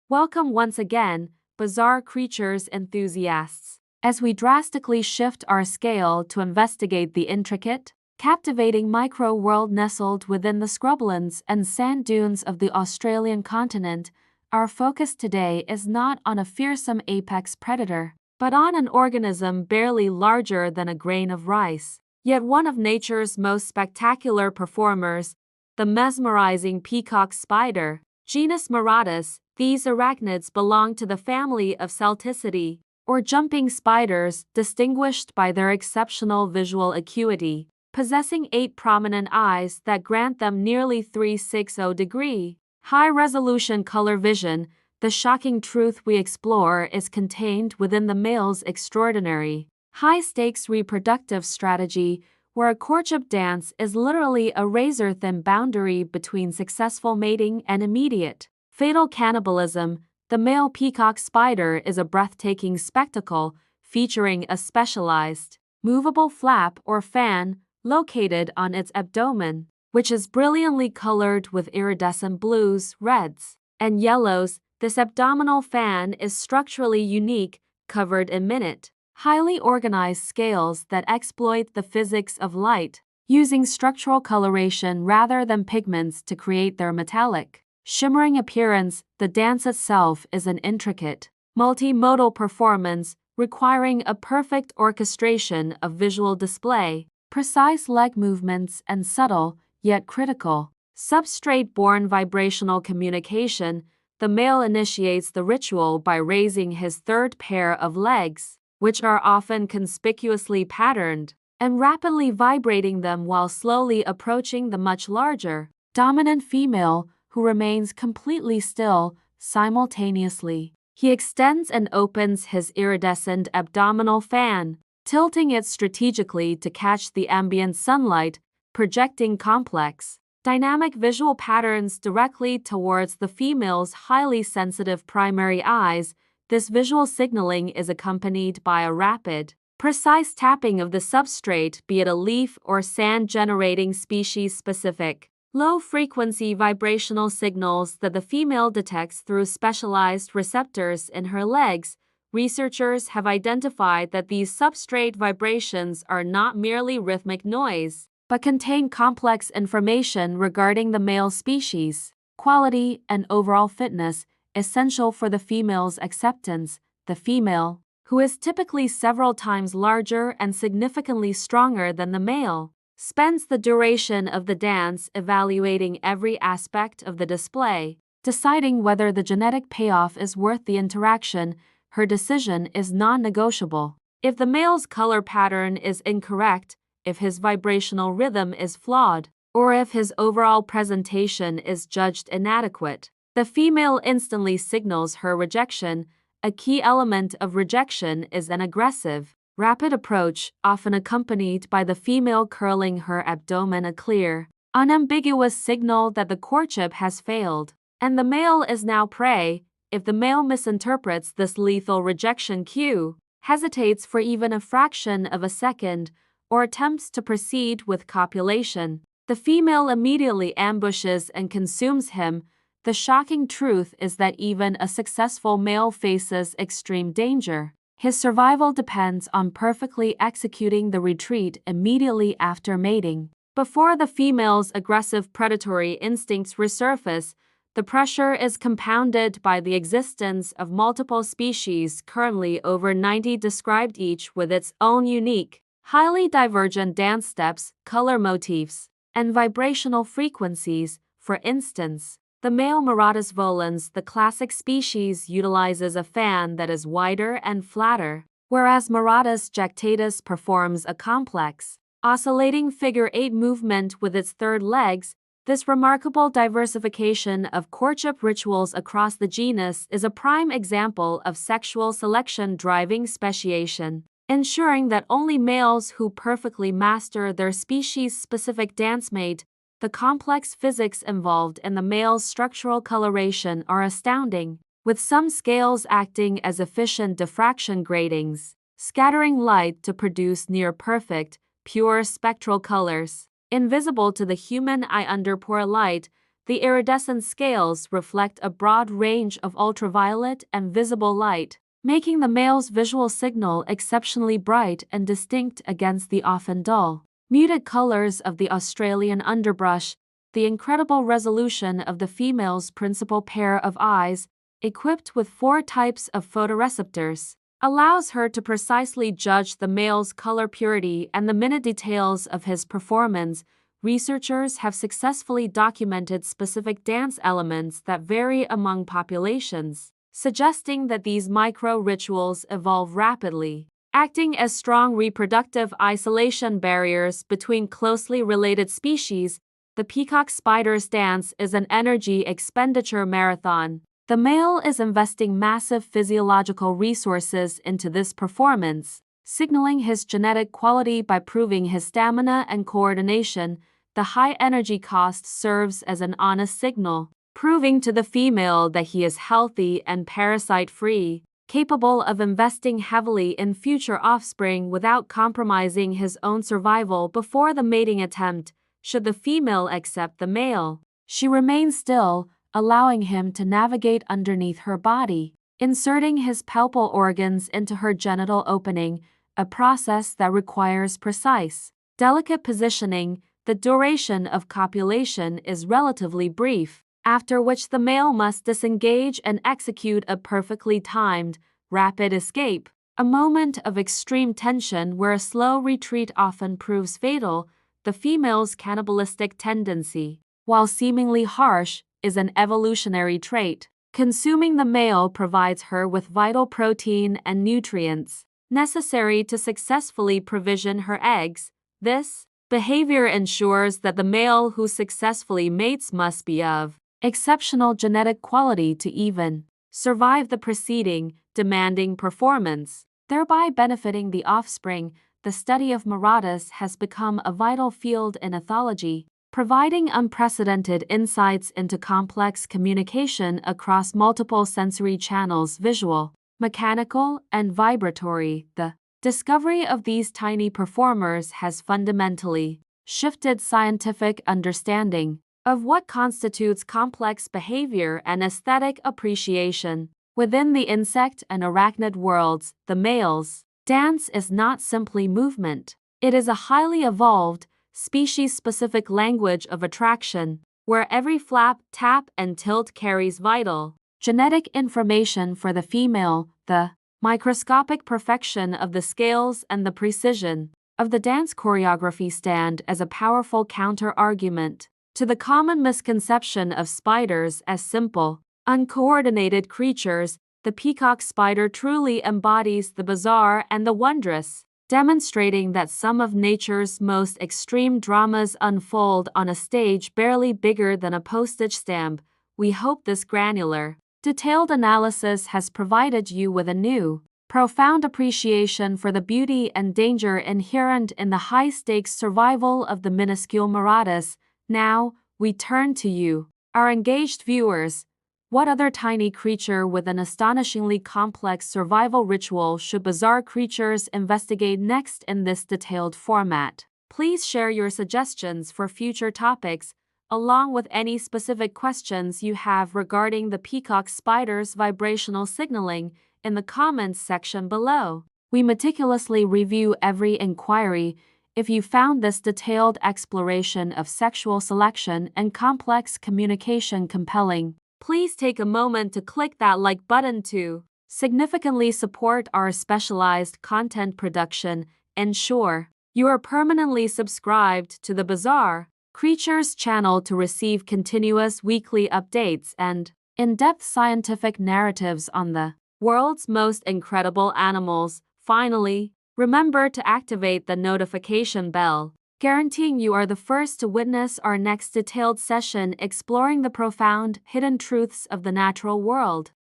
Welcome once again, bizarre creatures enthusiasts, as we drastically shift our scale to investigate the intricate, captivating micro-world nestled within the scrublands and sand dunes of the Australian continent. Our focus today is not on a fearsome apex predator, but on an organism barely larger than a grain of rice, yet one of nature's most spectacular performers, the mesmerizing peacock spider, genus Muratus. These arachnids belong to the family of Celticidae, or jumping spiders, distinguished by their exceptional visual acuity, possessing 8 prominent eyes that grant them nearly 360-degree high-resolution color vision. The shocking truth we explore is contained within the male's extraordinary, high-stakes reproductive strategy, where a courtship dance is literally a razor-thin boundary between successful mating and immediate, fatal cannibalism. The male peacock spider is a breathtaking spectacle featuring a specialized, movable flap or fan located on its abdomen, which is brilliantly colored with iridescent blues, reds, and yellows. This abdominal fan is structurally unique, covered in minute, highly organized scales that exploit the physics of light, using structural coloration rather than pigments to create their metallic, shimmering appearance. The dance itself is an intricate, multimodal performance requiring a perfect orchestration of visual display, precise leg movements, and subtle, yet critical, substrate-borne vibrational communication. The male initiates the ritual by raising his third pair of legs, which are often conspicuously patterned, and rapidly vibrating them while slowly approaching the much larger, dominant female, who remains completely still. Simultaneously, he extends and opens his iridescent abdominal fan, tilting it strategically to catch the ambient sunlight, projecting complex, dynamic visual patterns directly towards the female's highly sensitive primary eyes. This visual signaling is accompanied by a rapid, precise tapping of the substrate, be it a leaf or sand, generating species-specific, low-frequency vibrational signals that the female detects through specialized receptors in her legs. Researchers have identified that these substrate vibrations are not merely rhythmic noise, but contain complex information regarding the male species, quality, and overall fitness, essential for the female's acceptance. The female, who is typically several times larger and significantly stronger than the male, spends the duration of the dance evaluating every aspect of the display, deciding whether the genetic payoff is worth the interaction. Her decision is non-negotiable. If the male's color pattern is incorrect, if his vibrational rhythm is flawed, or if his overall presentation is judged inadequate, the female instantly signals her rejection. A key element of rejection is an aggressive, rapid approach, often accompanied by the female curling her abdomen, a clear, unambiguous signal that the courtship has failed, and the male is now prey. If the male misinterprets this lethal rejection cue, hesitates for even a fraction of a second, or attempts to proceed with copulation, the female immediately ambushes and consumes him. The shocking truth is that even a successful male faces extreme danger. His survival depends on perfectly executing the retreat immediately after mating. Before the female's aggressive predatory instincts resurface, the pressure is compounded by the existence of multiple species, currently over 90 described, each with its own unique, highly divergent dance steps, color motifs, and vibrational frequencies. For instance, the male Muratus volans, the classic species, utilizes a fan that is wider and flatter, whereas Muratus jactatus performs a complex, oscillating figure-8 movement with its third legs. This remarkable diversification of courtship rituals across the genus is a prime example of sexual selection driving speciation, ensuring that only males who perfectly master their species-specific dance mate. The complex physics involved in the male's structural coloration are astounding, with some scales acting as efficient diffraction gratings, scattering light to produce near-perfect, pure spectral colors, invisible to the human eye under poor light. The iridescent scales reflect a broad range of ultraviolet and visible light, making the male's visual signal exceptionally bright and distinct against the often dull, muted colors of the Australian underbrush. The incredible resolution of the female's principal pair of eyes, equipped with 4 types of photoreceptors, allows her to precisely judge the male's color purity and the minute details of his performance. Researchers have successfully documented specific dance elements that vary among populations, suggesting that these micro-rituals evolve rapidly, acting as strong reproductive isolation barriers between closely related species. The peacock spider's dance is an energy expenditure marathon. The male is investing massive physiological resources into this performance, signaling his genetic quality by proving his stamina and coordination. The high energy cost serves as an honest signal, proving to the female that he is healthy and parasite-free, capable of investing heavily in future offspring without compromising his own survival before the mating attempt. Should the female accept the male, she remains still, allowing him to navigate underneath her body, inserting his palpal organs into her genital opening, a process that requires precise, delicate positioning. The duration of copulation is relatively brief, after which the male must disengage and execute a perfectly timed, rapid escape, a moment of extreme tension where a slow retreat often proves fatal. The female's cannibalistic tendency, while seemingly harsh, is an evolutionary trait. Consuming the male provides her with vital protein and nutrients necessary to successfully provision her eggs. This behavior ensures that the male who successfully mates must be of exceptional genetic quality to even survive the preceding, demanding performance, thereby benefiting the offspring. The study of maradas has become a vital field in ethology, providing unprecedented insights into complex communication across multiple sensory channels: visual, mechanical, and vibratory. The discovery of these tiny performers has fundamentally shifted scientific understanding of what constitutes complex behavior and aesthetic appreciation. Within the insect and arachnid worlds, the male's dance is not simply movement. It is a highly evolved, species-specific language of attraction, where every flap, tap, and tilt carries vital, genetic information for the female. The microscopic perfection of the scales and the precision of the dance choreography stand as a powerful counter-argument to the common misconception of spiders as simple, uncoordinated creatures. The peacock spider truly embodies the bizarre and the wondrous, demonstrating that some of nature's most extreme dramas unfold on a stage barely bigger than a postage stamp. We hope this granular, detailed analysis has provided you with a new, profound appreciation for the beauty and danger inherent in the high-stakes survival of the minuscule maradas. Now, we turn to you, our engaged viewers. What other tiny creature with an astonishingly complex survival ritual should bizarre creatures investigate next in this detailed format? Please share your suggestions for future topics, along with any specific questions you have regarding the peacock spider's vibrational signaling, in the comments section below. We meticulously review every inquiry. If you found this detailed exploration of sexual selection and complex communication compelling, please take a moment to click that like button to significantly support our specialized content production. Ensure you are permanently subscribed to the Bizarre Creatures channel to receive continuous weekly updates and in-depth scientific narratives on the world's most incredible animals. Finally, remember to activate the notification bell, guaranteeing you are the first to witness our next detailed session exploring the profound, hidden truths of the natural world.